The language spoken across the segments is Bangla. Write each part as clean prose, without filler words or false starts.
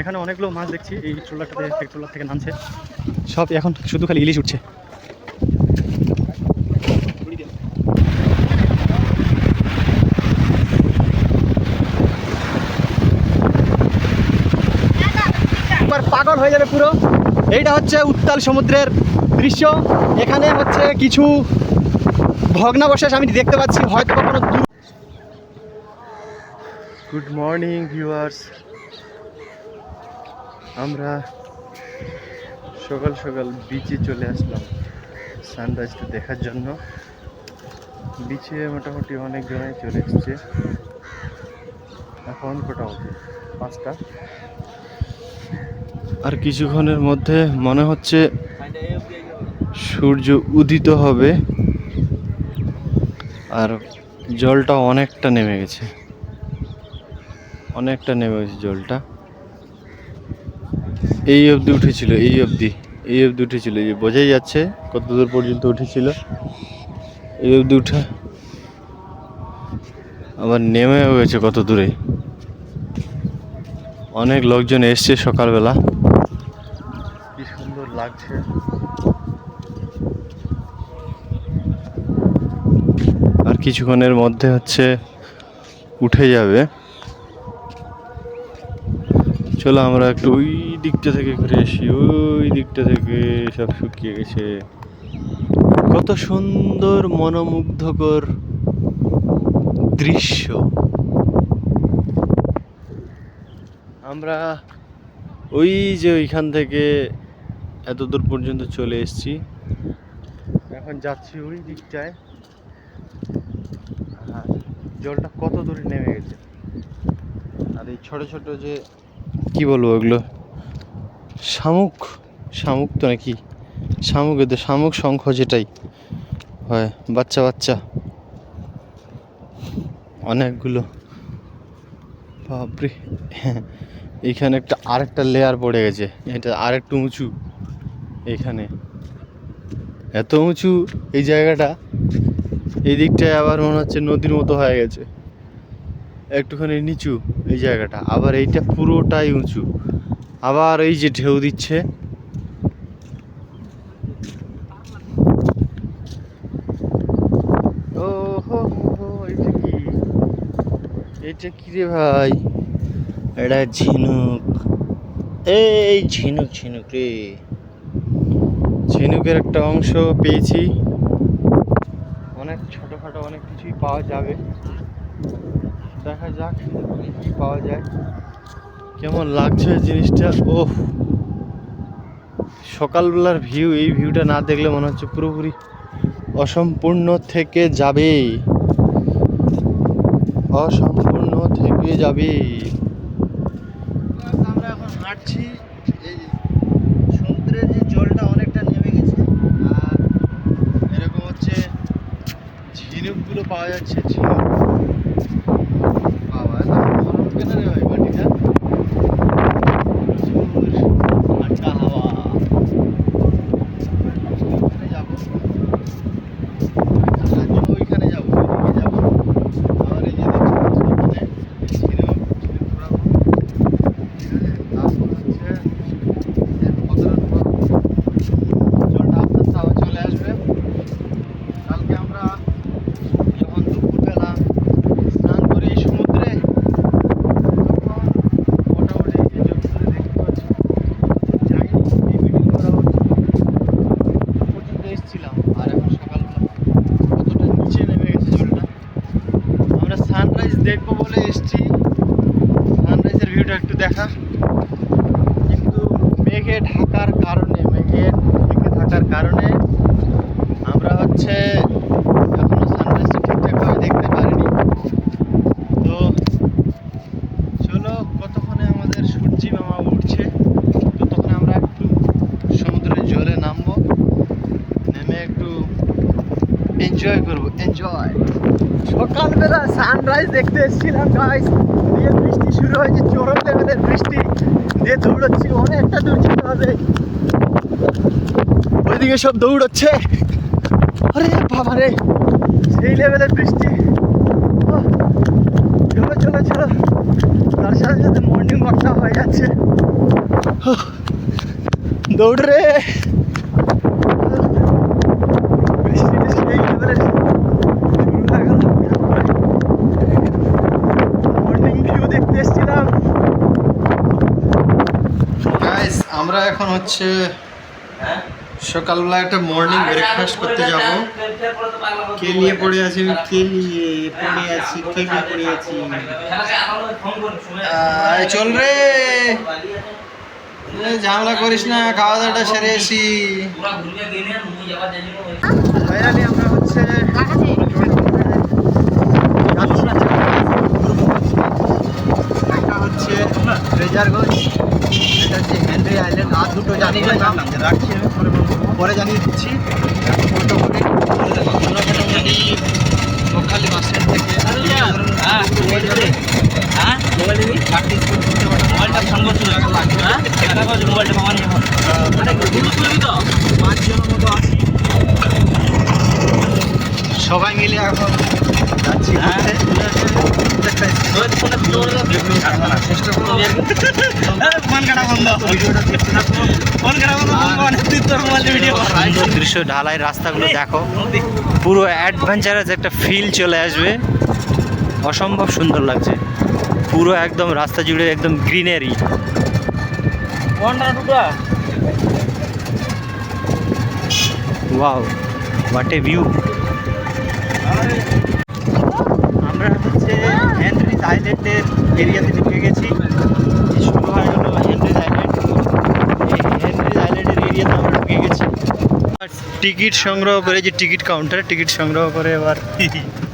এখানে অনেকগুলো মাছ দেখছি এই ট্রলার থেকে নামছে সব, এখন শুধু খালি ইলিশ উঠছে। পাগল হয়ে যাবে পুরো। এইটা হচ্ছে উত্তাল সমুদ্রের দৃশ্য। এখানে হচ্ছে কিছু ভগ্নাবশেষ আমি দেখতে পাচ্ছি, হয়তো কোনো। গুড মর্নিং ভিউয়ার্স, আমরা সকাল সকাল বিচে চলে আসলাম সানরাইজটা দেখার জন্য। বিচে মোটামুটি অনেক জনাই চলে এসছে। এখন কটা হবে? 5টা। আর কিছুক্ষণের মধ্যে মনে হচ্ছে সূর্য উদিত হবে। আর জলটা অনেকটা নেমে গেছে, জলটা। এই অবধি উঠেছিল, এই অবধি উঠেছিল, এই বোঝাই যাচ্ছে কত দূর পর্যন্ত উঠেছিল। এই অবধি উঠে আবার নেমেও গেছে কত দূরে। অনেক লোকজন এসছে সকালবেলা, কি সুন্দর লাগছে। আর কিছুক্ষণের মধ্যে হচ্ছে উঠে যাবে। চলো আমরা একটু ওই দিকটা থেকে ঘুরে আসি। ওই দিকটা থেকে সব শুকিয়ে গেছে, কত সুন্দর মনোমুগ্ধকর দৃশ্য। আমরা ওই যে ওইখান থেকে এত দূর পর্যন্ত চলে এসেছি, এখন যাচ্ছি ওই দিকটায়। জলটা কত দূরে নেমে গেছে। আর এই ছোট ছোট যে কি বলবো ওগুলো, শামুক তো নাকি, শামুক শঙ্খ যেটাই হয়, বাচ্চা অনেকগুলো। বাপরে, এইখানে আরেকটা লেয়ার পড়ে গেছে। এটা আরেকটু উঁচু, এইখানে এত উঁচু এই জায়গাটা। এই দিকটায় আবার মনে হচ্ছে নদীর মতো হয়ে গেছে, একটুখানি নিচু এই জায়গাটা, আবার এইটা পুরোটাই উঁচু। আবার এই যে ঢেউ দিচ্ছে, ও হো হো, এটা কি রে ভাই? এটা ঝিনুক। এই ঝিনুক রে, ঝিনুকের একটা অংশ পেয়েছি। অনেক ছোটখাটো অনেক কিছুই পাওয়া যাবে, দেখা যাক কি পাওয়া যায়। কেমন লাগছে জিনিসটা। ওহ, সকালবেলার ভিউ, এই ভিউটা না দেখলে মনে হচ্ছে পুরোপুরি অসম্পূর্ণ থেকে যাবে। আমরা এখন হাঁটছি, এই সমুদ্রের যে জলটা অনেকটা নেমে গেছে। আর এরকম হচ্ছে ঝিনুকগুলো পাওয়া যাচ্ছে। ঝিনুক পাওয়া গরম কেন রে ভাই মাটিটা। ঠান্ডা হাওয়া। ওইখানে যাবো, ওইদিকে যাবো। আবার এই যে ঝিনুক ঘোরাবো, ঠিক আছে। তারপর হচ্ছে জলটা আপনার তাও চলে আসবে। কালকে আমরা যখন দুপুরবেলা স্নান করি এই সমুদ্রে, তখন মোটামুটি যে জলগুলো দেখতে পাচ্ছি যাইনি, এই মিটিং করা হচ্ছে পর্যন্ত এসেছিলাম। আর এখন সকালবেলা কতটা নিচে নেমে গেছে জলটা। আমরা সানরাইজ দেখবো বলে এসছি, সানরাইজের ভিউটা একটু দেখা, কিন্তু মেঘে ঢেকে থাকার কারণে আমরা হচ্ছে এখনো সানরাইজটা ঠিকঠাকভাবে দেখতে পারিনি। তো চলো, কতক্ষণে আমাদের সূর্যি মামা উঠছে, ততক্ষণে আমরা একটু সমুদ্রের জলে নামবো, নেমে একটু এনজয় করবো। সকালবেলা সানরাইজ দেখতে এসেছিলাম গাইস, দিয়ে বৃষ্টি শুরু হয়েছে, চরম লেভেলের বৃষ্টি, দিয়ে দৌড়াচ্ছি, অনেকটা দূর যেতে হবে। ওইদিকে সব দৌড়চ্ছে, আরে বাবা রে, সেই লেভেলের বৃষ্টি। চলো, তার সাথে সাথে মর্নিং ওয়াকটা হয়ে যাচ্ছে। দৌড় রে, বৃষ্টি টিষ্টি এই লেভেলের শুরু হয়ে গেল। মর্নিং ভিউ দেখতে এসেছিলাম। গাইস আমরা এখন হচ্ছে সকালবেলা একটা মর্নিং ব্রেকফাস্ট করতে যাব। কে নিয়ে পড়ে আছি, চল রে, ঝামেলা করিস না, খাওয়া দাওয়াটা সেরে এসি। ফাইনালি আমরা হচ্ছে একটা হচ্ছে ট্রেজারগঞ্জ, এটা হচ্ছে হেনরি আইল্যান্ড। আর দুটো জানি না নাম, রাখছি আমি পরে জানিয়ে দিচ্ছি। অটো করে মোটামুটি বকখালি বাস স্ট্যান্ড থেকে পাঁচজনের মতো আছি, সবাই মিলে এখন যাচ্ছি দৃশ্য। ঢালাই রাস্তাগুলো দেখো, পুরো অ্যাডভেঞ্চারাস একটা ফিল চলে আসবে। অসম্ভব সুন্দর লাগছে, পুরো একদম রাস্তা জুড়ে একদম greenery. Wow, what a view. আমরা হচ্ছে হেনরিজ আইল্যান্ডের এরিয়াতে ঢুকে গেছি। শুরু হয়ে গেল হেনরিজ আইল্যান্ড। এই হেনরিজ আইল্যান্ডের এরিয়াতে আমরা ঢুকে গেছি। টিকিট সংগ্রহ করে, যে টিকিট কাউন্টারে টিকিট সংগ্রহ করে এবার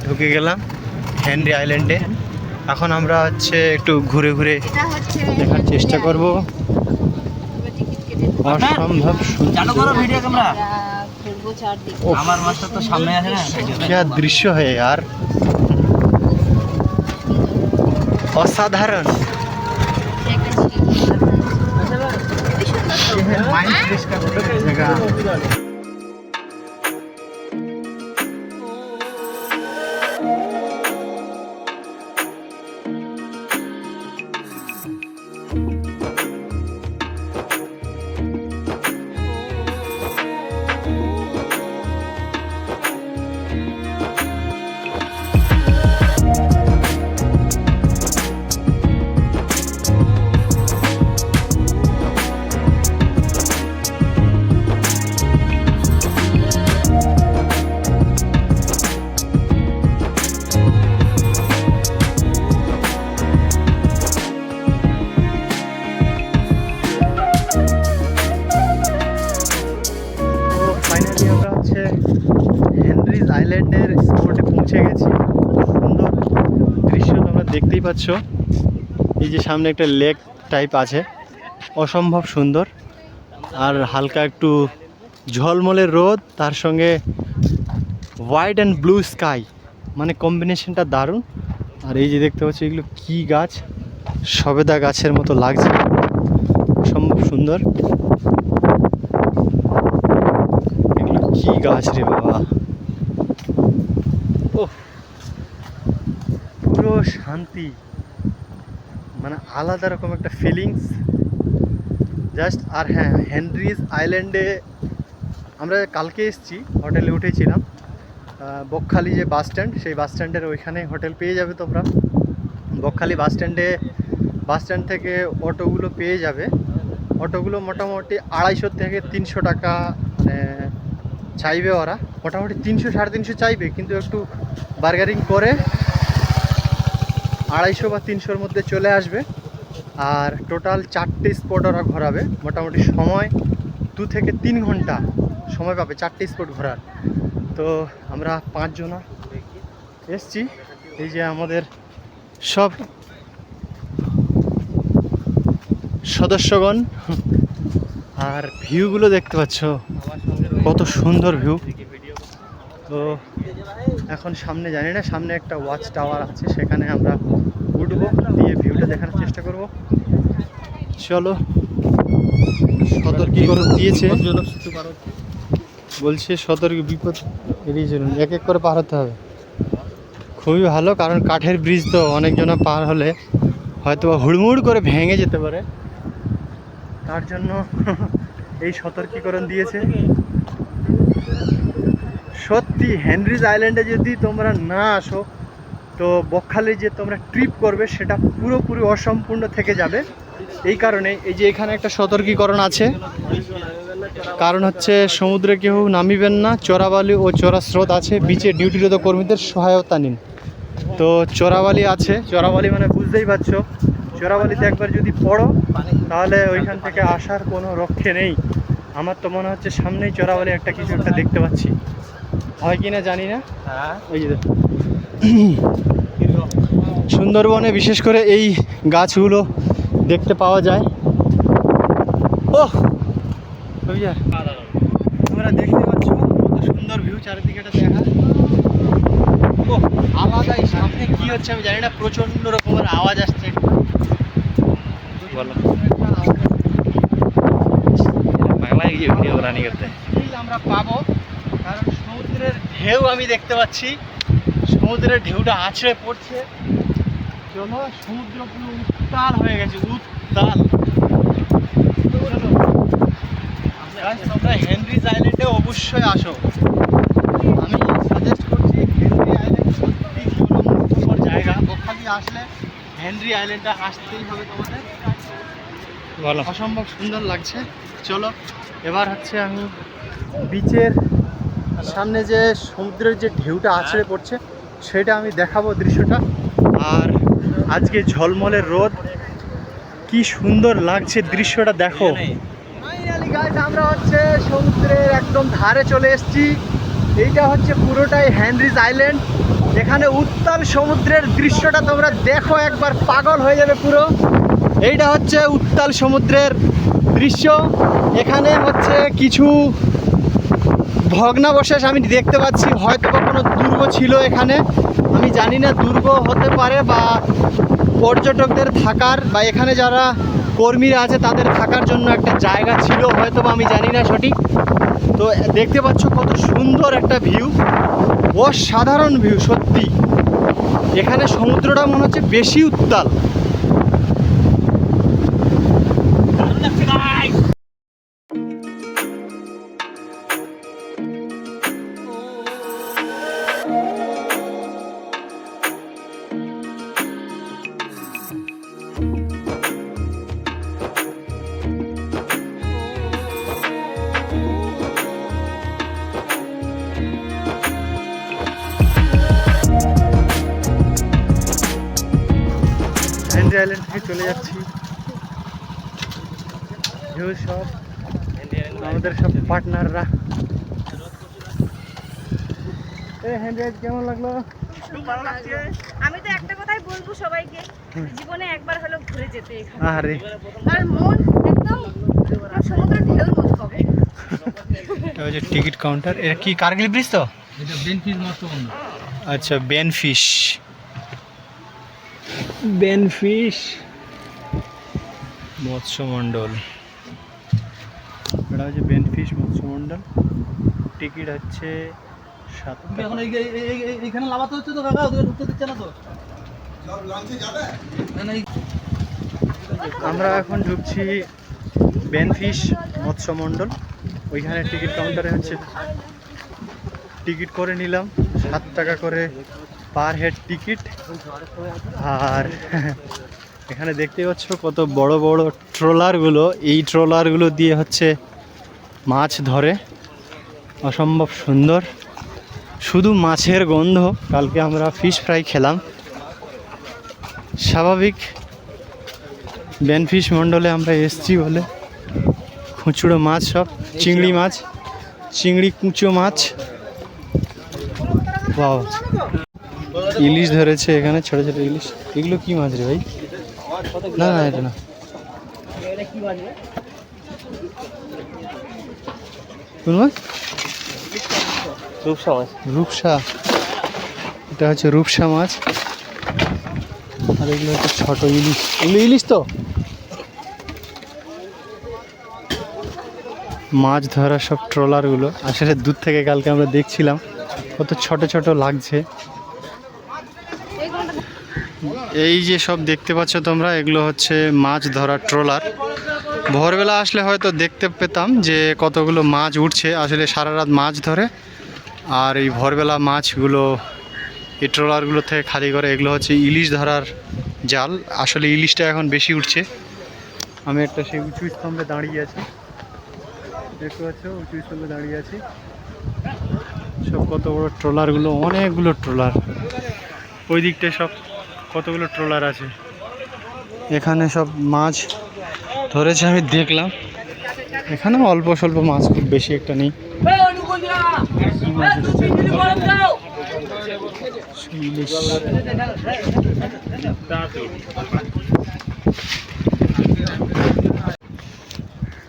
ঢুকে গেলাম হেনরি আইল্যান্ডে। এখন আমরা হচ্ছে একটু ঘুরে ঘুরে দেখার চেষ্টা করব। অসম্ভব সুন্দর क्या दृश्य है यार, असाधारण। माइंड फ्रेश का जगह। ফাইনালি আমরা হচ্ছে হেনরিজ আইল্যান্ডের স্পটে পৌঁছে গেছি। সুন্দর দৃশ্য তোমরা দেখতেই পাচ্ছ। এই যে সামনে একটা লেক টাইপ আছে, অসম্ভব সুন্দর। আর হালকা একটু ঝলমলে রোদ, তার সঙ্গে হোয়াইট অ্যান্ড ব্লু স্কাই, মানে কম্বিনেশনটা দারুণ। আর এই যে দেখতে পাচ্ছ এগুলো কি গাছ, সবেদা গাছের মতো লাগছে, অসম্ভব সুন্দর। কি গাছ রে বাবা, ও পুরো শান্তি, মানে আলাদা রকম একটা ফিলিংস জাস্ট। আর হ্যাঁ, হেনরিজ আইল্যান্ডে আমরা কালকে এসেছি, হোটেলে উঠেছিলাম। বকখালি যে বাস স্ট্যান্ড, সেই বাস স্ট্যান্ডের ওইখানে হোটেল পেয়ে যাবে তোমরা। বকখালি বাস স্ট্যান্ড থেকে অটোগুলো পেয়ে যাবে। অটোগুলো মোটামুটি 250 থেকে 300 টাকা মানে চাইবে ওরা, মোটামুটি 300 350 চাইবে, কিন্তু একটু বার্গারিং করে 250 বা 300-র মধ্যে চলে আসবে। আর টোটাল 4টে স্পট ওরা ঘোরাবে, মোটামুটি সময় 2 থেকে 3 ঘন্টা সময় পাবে 4টে স্পট ঘোরার। তো আমরা 5 জনা এসছি, এই যে আমাদের সব সদস্যগণ। আর ভিউগুলো দেখতে পাচ্ছ, কত সুন্দর ভিউ। তো এখন সামনে জানি না, সামনে একটা ওয়াচ টাওয়ার আছে, সেখানে আমরা উঠবো, দিয়ে ভিউটা দেখানোর চেষ্টা করব। চলো, সতর্কীকরণ দিয়েছে, বলছে সতর্ক বিপদ এড়িয়ে চলুন, এক এক করে পার হতে হবে। খুবই ভালো, কারণ কাঠের ব্রিজ তো অনেকজনা পার হলে হয়তো হুড়মুড় করে ভেঙে যেতে পারে, তার জন্য এই সতর্কীকরণ দিয়েছে। সত্যি হেনরিজ আইল্যান্ডে যদি তোমরা না আসো তো বকখালি যে তোমরা ট্রিপ করবে সেটা পুরোপুরি অসম্পূর্ণ থেকে যাবে। এই কারণে এই যে এখানে একটা সতর্কীকরণ আছে, কারণ হচ্ছে সমুদ্রে কেউ নামিবেন না, চোরাবালি ও চোরা স্রোত আছে, বিচে ডিউটিরত কর্মীদের সহায়তা নিন। তো চোরাবালি আছে, চোরাবালি মানে বুঝতেই পারছো, চোরাবালিতে একবার যদি পড়ো তাহলে ওইখান থেকে আসার কোনো রক্ষে নেই। আমার তো মনে হচ্ছে সামনেই চোরাবালি একটা কিছু একটা দেখতে পাচ্ছি, হয় কি না জানি না। ওই যে সুন্দরবনে বিশেষ করে এই গাছগুলো দেখতে পাওয়া যায়। ও তোমরা দেখতে পাচ্ছ কত সুন্দর ভিউ, চারিদিকে দেখা। ও আলাদাই, সামনে কি হচ্ছে আমি জানি না, প্রচন্ড রকমের আওয়াজ আসছে। বলো বাংলায় ভিডিও রানি করতে আমরা পাবো, কারণ সমুদ্রের ঢেউ আমি দেখতে পাচ্ছি, সমুদ্রের ঢেউটা আছড়ে পড়ছে। চলো, সমুদ্র পুরো উত্তাল হয়ে গেছে, উত্তাল। তোমরা হেনরিজ আইল্যান্ডে অবশ্যই আসো, আমি সাজেস্ট করছি। হেনরি আইল্যান্ড সত্যি জীবনমুগ্ধকর জায়গা। বকখালি আসলে হেনরি আইল্যান্ডে আসতেই হবে তোমাদের, বলো অসম্ভব সুন্দর লাগছে। চলো এবার হচ্ছে আমি বিচের সামনে যে সমুদ্রের যে ঢেউটা আছড়ে পড়ছে সেটা আমি দেখাবো দৃশ্যটা। আর আজকে ঝলমলে রোদ, কি সুন্দর লাগছে দৃশ্যটা দেখো। ফাইনালি গাইস আমরা হচ্ছে সমুদ্রের একদম ধারে চলে এসেছি। এইটা হচ্ছে পুরোটাই হেনরিজ আইল্যান্ড। এখানে উত্তাল সমুদ্রের দৃশ্যটা তোমরা দেখো, একবার পাগল হয়ে যাবে পুরো। এইটা হচ্ছে উত্তাল সমুদ্রের দৃশ্য। এখানে হচ্ছে কিছু ভগ্নাবশেষ আমি দেখতে পাচ্ছি, হয়তো বা কোনো দুর্গ ছিল এখানে, আমি জানি না, দুর্গ হতে পারে বা পর্যটকদের থাকার বা এখানে যারা কর্মীরা আছে তাদের থাকার জন্য একটা জায়গা ছিল হয়তো বা, আমি জানি না সঠিক। তো দেখতে পাচ্ছ কত সুন্দর একটা ভিউ, অসাধারণ ভিউ সত্যি। এখানে সমুদ্রটা মনে হচ্ছে বেশি উত্তাল। হেনরি আইল্যান্ড থেকে চলে যাচ্ছি। সব আমাদের সব পার্টনাররা। হেনরি কেমন লাগলো? আমি তো একটা কথাই বলবো সবাইকে, জীবনে একবার হলো ঘুরে যেতে এখানে। আরে আর মন একদম সমুদ্রের ঢেউর মতো হবে। ওই যে টিকিট কাউন্টার, এটা কি কার্গিল ব্রিজ? তো এটা বেনফিশ মৎস্যবন্দর। আচ্ছা, বেনফিশ, বেনফিশ মৎস্যমণ্ডল, এটা হচ্ছে বেনফিশ মৎস্যমণ্ডল। টিকিট হচ্ছে 7 টাকা। এখন এইখানে লাভাতে হচ্ছে তো কাকা, ওদের ঢুকতে দিচ্ছে না তো। আমরা এখন ঢুকছি বেনফিশ মৎস্যমণ্ডল। ওইখানে টিকিট কাউন্টারে হচ্ছে টিকিট করে নিলাম, 7 টাকা করে পার হেড টিকিট। আর এখানে দেখতে পাচ্ছ কত বড় বড় ট্রলারগুলো, এই ট্রলারগুলো দিয়ে হচ্ছে মাছ ধরে, অসম্ভব সুন্দর, শুধু মাছের গন্ধ। কালকে আমরা ফিশ ফ্রাই খেলাম। স্বাভাবিক বেনফিশ মণ্ডলে আমরা এসছি বলে খুচরো মাছ, সব চিংড়ি মাছ, চিংড়ি কুঁচো মাছ। বাহ, ইলিশ ধরেছে এখানে, ছোট ছোট ইলিশ। এগুলো কি মাছ রে ভাই? না না, এটা না। কোন মাছ? রূপসা মাছ। রূপসা, এটা হচ্ছে রূপসা মাছ। আর এগুলো হচ্ছে ছোট ইলিশ। এগুলো ইলিশ তো। মাছ ধরা সব ট্রলারগুলো আসলে দূর থেকে কালকে আমরা দেখছিলাম, কত ছোট ছোট লাগছে। এই যে সব দেখতে পাচ্ছ তোমরা, এগুলো হচ্ছে মাছ ধরা ট্রলার। ভোরবেলা আসলে হয়তো দেখতে পেতাম যে কতগুলো মাছ উঠছে, আসলে সারা রাত মাছ ধরে। আর এই ভোরবেলা মাছগুলো এই ট্রলারগুলো থেকে খালি করে, এগুলো হচ্ছে ইলিশ ধরার জাল। আসলে ইলিশটা এখন বেশি উঠছে। আমি একটা সেই উঁচু স্তম্ভে দাঁড়িয়ে আছি, দেখতে পাচ্ছ, উঁচু স্তম্ভে দাঁড়িয়ে আছি। সব কত বড় ট্রলারগুলো, অনেকগুলো ট্রলার। ওই দিকটায় সব কতগুলো ট্রলার আছে। এখানে সব মাছ ধরেছে আমি দেখলাম। এখানে অল্প স্বল্প মাছ, খুব বেশি একটা নেই। ইলিশ।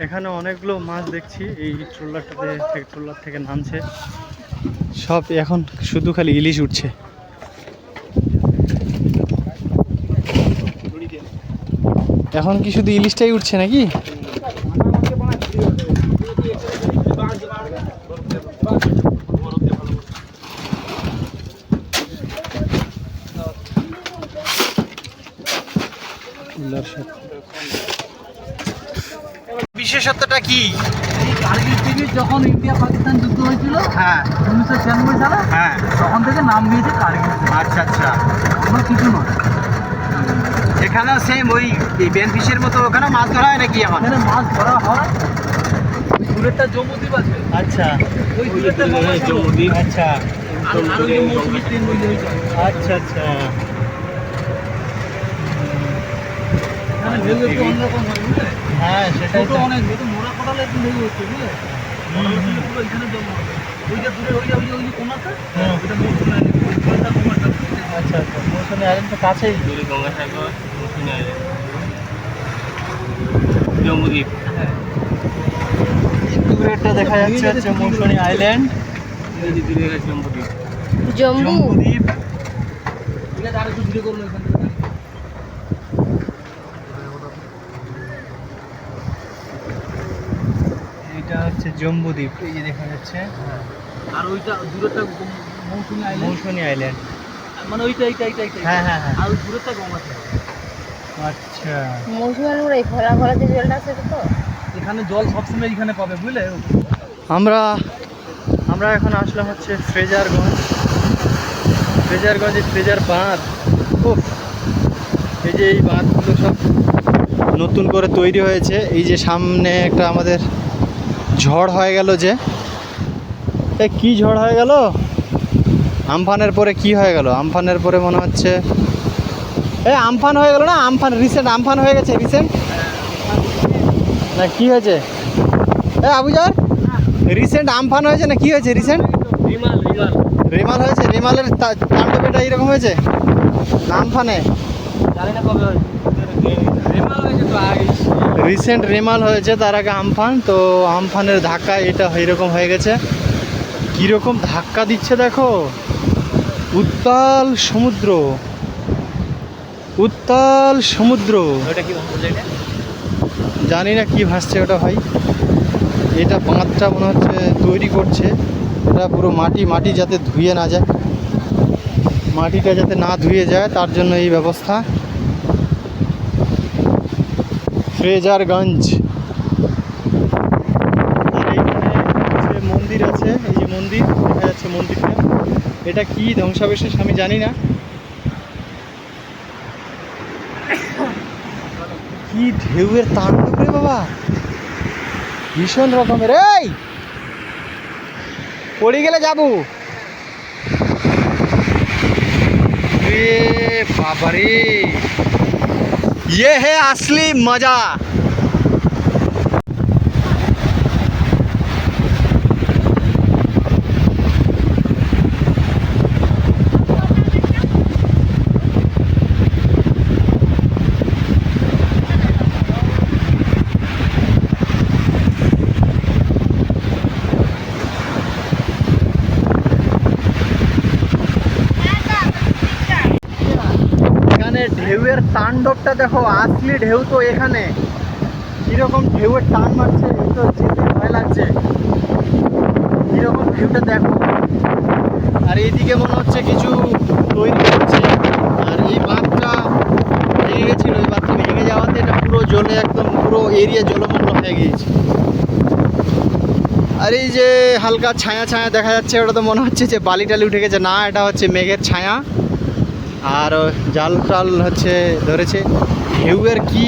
এখানে অনেকগুলো মাছ দেখছি এই ট্রলার থেকে নামছে সব। এখন শুধু খালি ইলিশ উঠছে। এখন কি শুধু ইলিশটাই উঠছে নাকি? বিশেষত্বটা কি? এই কার্গিল থেকে যখন ইন্ডিয়া পাকিস্তান যুদ্ধ হয়েছিল, হ্যাঁ 1996 সালে, হ্যাঁ, তখন থেকে নাম দিয়েছে কার্গিল। আচ্ছা আচ্ছা। কোনো কিছু নয়। এখানেও সেম ওই বেনফিশের মতো ওখানে মাছ ধরা হয় নাকি এখন? এখানে মাছ ধরা হয়। ওই দূরেরটা জম্মুদ্বীপ আছে। আচ্ছা, ওই দূরেরটা জম্মুদ্বীপ। আচ্ছা আর ওই যে মৌসুমী ট্রেন ওই যে ওইটা। আচ্ছা আচ্ছা। এখানে ঢেউ একটু অন্যরকম হয়, বুঝলে? হ্যাঁ সেটাই ছোট তো। অনেক, একটু মোড়া কোটালে একটু ঢেউ হচ্ছে, বুঝলে? মোড়া কোটালে পুরো এখানে জমা হবে। ওই যে দূরে ওই যে কোনাটা, হ্যাঁ। ওইটা মৌসুমী আইল্যান্ড। ওই কোনাটা কোনাটা। আচ্ছা আচ্ছা, মৌসুমী আইল্যান্ড তো কাছেই। গঙ্গাসাগর, মৌসুমী আইল্যান্ড, জম্মুদ্বীপ। হ্যাঁ। দূরেরটা দেখা যাচ্ছে হচ্ছে মৌসুমী আইল্যান্ড, দূরে গেছে জম্মুদ্বীপ। জম্বুদ্বীপ। ঠিক আছে, আর একটু ভিডিও করলো এখান থেকে। এটা হচ্ছে জম্বুদ্বীপ, এই যে দেখা যাচ্ছে আর ওইটা দূরেরটা মৌসুমী আইল্যান্ড। মৌসুমী আইল্যান্ড। মানে ওইটা এইটা। হ্যাঁ হ্যাঁ হ্যাঁ। আর ওই দূরেরটা গঙ্গাসাগর। আচ্ছা, মৌসুমী আলুর এই খরা খরা যে জলটা আছে তো, এখানে জল সবসময় এখানে পাবে, বুঝলে? আমরা এখন আসলাম হচ্ছে ফ্রেজারগঞ্জ। ফ্রেজার বাঁধ। খুব, এই যে এই বাঁধগুলো সব নতুন করে তৈরি হয়েছে। এই যে সামনে একটা আমাদের ঝড় হয়ে গেল, যে কি ঝড় হয়ে গেল? আমফানের পরে কি হয়ে গেল? আমফানের পরে মনে হচ্ছে আমফান হয়ে গেল না? রিসেন্ট আমফান হয়ে গেছে, রিসেন্ট না কি হয়েছে? আবুজার, রিসেন্ট আমফান হয়েছে না কি হয়েছে? রিসেন্ট রেমাল হয়েছে। রেমালের তাণ্ডবটা এইরকম হয়েছে না আমফানে? জানি না কবে হয়। রেমাল হয়েছে তো আগে। রিসেন্ট রেমাল হয়েছে, তার আগে আমফান। তো আমফানের ধাক্কা এটা এইরকম হয়ে গেছে। কীরকম ধাক্কা দিচ্ছে দেখো, উত্তাল সমুদ্র, উত্তাল সমুদ্র। ওটা কি বলছে এটা? জানি না কি ভাসছে ওটা ভাই। এটা বাঁধটা মনে হচ্ছে তৈরি করছে। এটা পুরো মাটি যাতে ধুয়ে না যায়, মাটিটা যাতে না ধুয়ে যায় তার জন্য এই ব্যবস্থা। ফ্রেজারগঞ্জ। আর এইখানে হচ্ছে মন্দির আছে, এই যে মন্দির দেখা যাচ্ছে মন্দিরটা। এটা কি ধ্বংসাবশেষ আমি জানি না। কি ঢেউয়ের তাণ্ডব রে বাবা, ভীষণ রকমের। এই পড়ে গেলে যাবো রে বাবারে। ये है असली मजा। এখানে ঢেউয়ের তাণ্ডবটা দেখো, আসলি ঢেউ তো এখানে। কিরকম ঢেউয়ের টান মারছে, এই তো যেতে ভয় লাগছে। কিরকম ঢেউটা দেখো। আর এইদিকে মনে হচ্ছে কিছু তৈরি হচ্ছে। আর এই বাঁধটা ভেঙে গেছিল, এই বাঁধটা ভেঙে যাওয়াতে এটা পুরো জলে একদম পুরো এরিয়া জলমগ্ন হয়ে গিয়েছে। আর এই যে হালকা ছায়া ছায়া দেখা যাচ্ছে, ওটা তো মনে হচ্ছে যে বালি টালি উঠে গেছে, না এটা হচ্ছে মেঘের ছায়া। আর জাল টাল হচ্ছে ধরেছে। ঢেউয়ের কি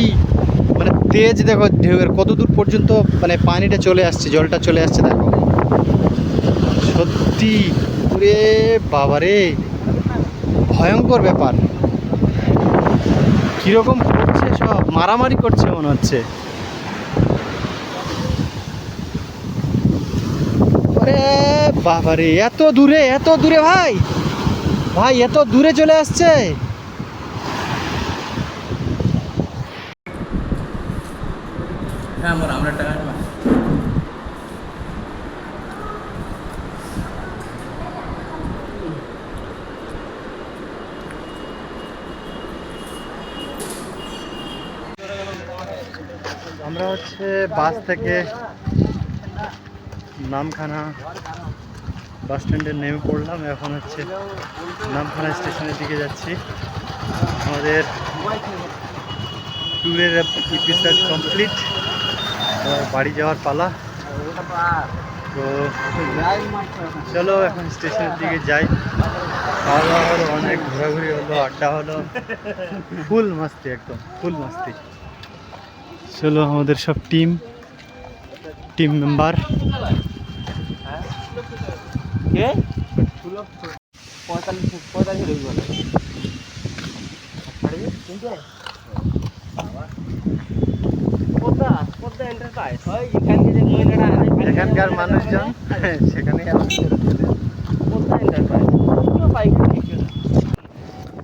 মানে তেজ দেখো, ঢেউয়ের কত দূর পর্যন্ত মানে পানিটা চলে আসছে, জলটা চলে আসছে দেখো। সত্যি ওরে বাবারে, ভয়ঙ্কর ব্যাপার। কীরকম করছে, সব মারামারি করছে মনে হচ্ছে। ওরে বাবারে, এত দূরে, এত দূরে ভাই, ভাই এত দূরে চলে আসছে। হ্যাঁ, আমরা টাকা আমরা হচ্ছে বাস থেকে নামখানা বাস স্ট্যান্ডে নেমে পড়লাম। এখন হচ্ছে নামখানা স্টেশনের দিকে যাচ্ছি। আমাদের ট্যুরের এপিসোড কমপ্লিট, বাড়ি যাওয়ার পালা। তো চলো এখন স্টেশনের দিকে যাই। খাওয়া দাওয়া হলো, অনেক ঘোরাঘুরি হলো, আড্ডা হলো, ফুল মাস্তি, একদম ফুল মাস্তি। চলো আমাদের সব টিম মেম্বার এখানকার মানুষজন সেখানে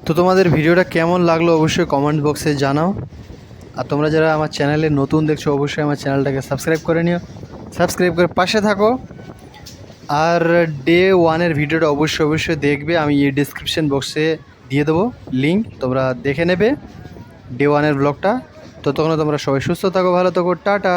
তো তোমাদের ভিডিওটা কেমন লাগলো অবশ্যই কমেন্ট বক্সে জানাও। আর তোমরা যারা আমার চ্যানেলে নতুন দেখছো অবশ্যই আমার চ্যানেলটাকে সাবস্ক্রাইব করে নিও, সাবস্ক্রাইব করে পাশে থাকো। আর ডে 1-এর ভিডিওটা অবশ্যই দেখবে, আমি এই ডিসক্রিপশন বক্সে দিয়ে দেবো লিঙ্ক, তোমরা দেখে নেবে ডে 1-এর ব্লগটা। ততক্ষণে তোমরা সবাই সুস্থ থাকো, ভালো থাকো, টাটা।